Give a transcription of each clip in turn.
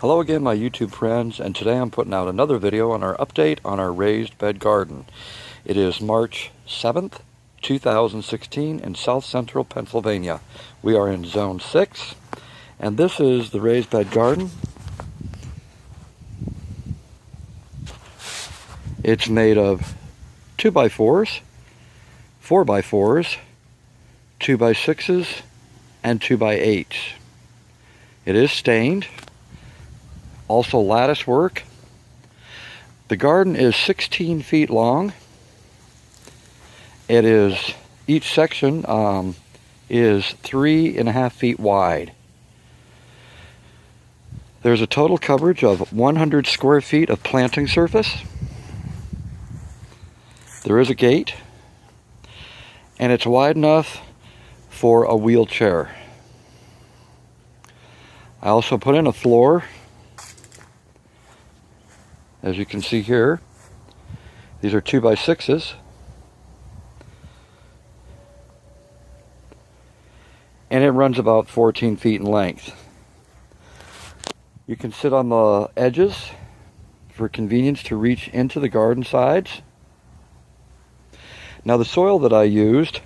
Hello again, my YouTube friends, and today I'm putting out another video on our update on our raised bed garden. It is March 7th, 2016 in South Central Pennsylvania. We are in Zone 6, and this is the raised bed garden. It's made of 2x4s, 4x4s, 2x6s, and 2x8s. It is stained. Also lattice work. The garden is 16 feet long. Each section is 3.5 feet wide. There's a total coverage of 100 square feet of planting surface. There is a gate, and it's wide enough for a wheelchair. I also put in a floor. As you can see here, these are 2x6s. And it runs about 14 feet in length. You can sit on the edges for convenience to reach into the garden sides. Now the soil that I used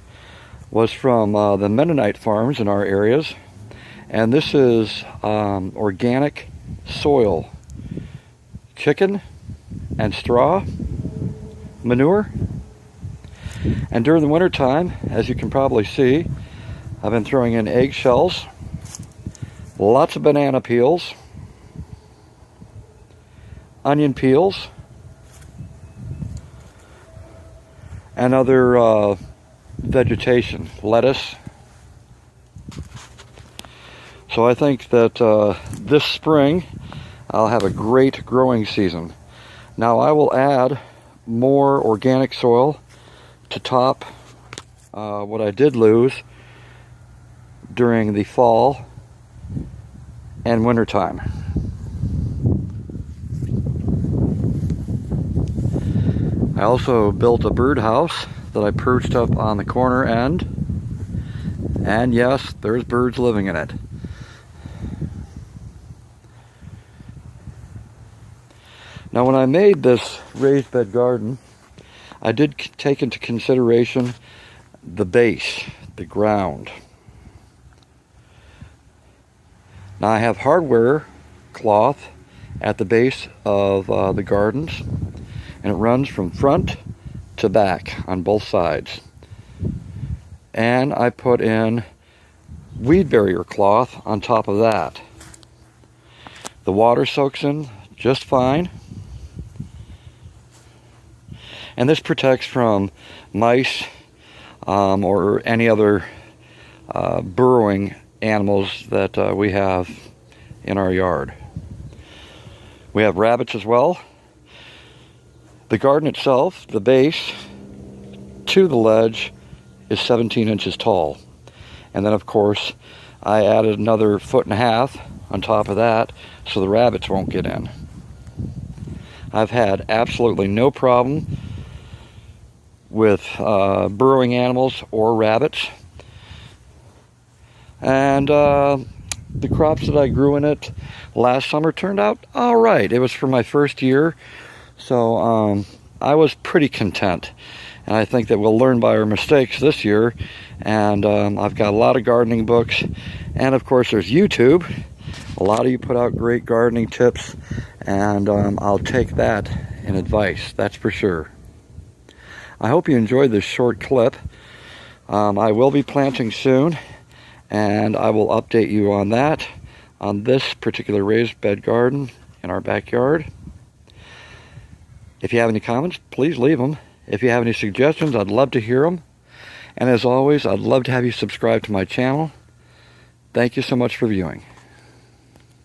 was from the Mennonite farms in our areas. And this is organic soil. Chicken and straw manure. And during the winter time, as you can probably see, I've been throwing in eggshells, lots of banana peels, onion peels, and other vegetation, lettuce. So I think that this spring I'll have a great growing season. Now I will add more organic soil to top what I did lose during the fall and winter time. I also built a birdhouse that I perched up on the corner end, and yes, there's birds living in it. Now when I made this raised bed garden, I did take into consideration the base, the ground. Now I have hardware cloth at the base of the gardens, and it runs from front to back on both sides. And I put in weed barrier cloth on top of that. The water soaks in just fine. And this protects from mice or any other burrowing animals that we have in our yard. We have rabbits as well. The garden itself, the base to the ledge, is 17 inches tall. And then of course I added another 1.5 feet on top of that so the rabbits won't get in. I've had absolutely no problem with burrowing animals or rabbits. And the crops that I grew in it last summer turned out all right. It was for my first year, so I was pretty content. And I think that we'll learn by our mistakes this year. And I've got a lot of gardening books, and of course there's YouTube. A lot of you put out great gardening tips, and I'll take that in advice, that's for sure. I hope you enjoyed this short clip. I will be planting soon, and I will update you on that, on this particular raised bed garden in our backyard. If you have any comments, please leave them. If you have any suggestions, I'd love to hear them. And as always, I'd love to have you subscribe to my channel. Thank you so much for viewing.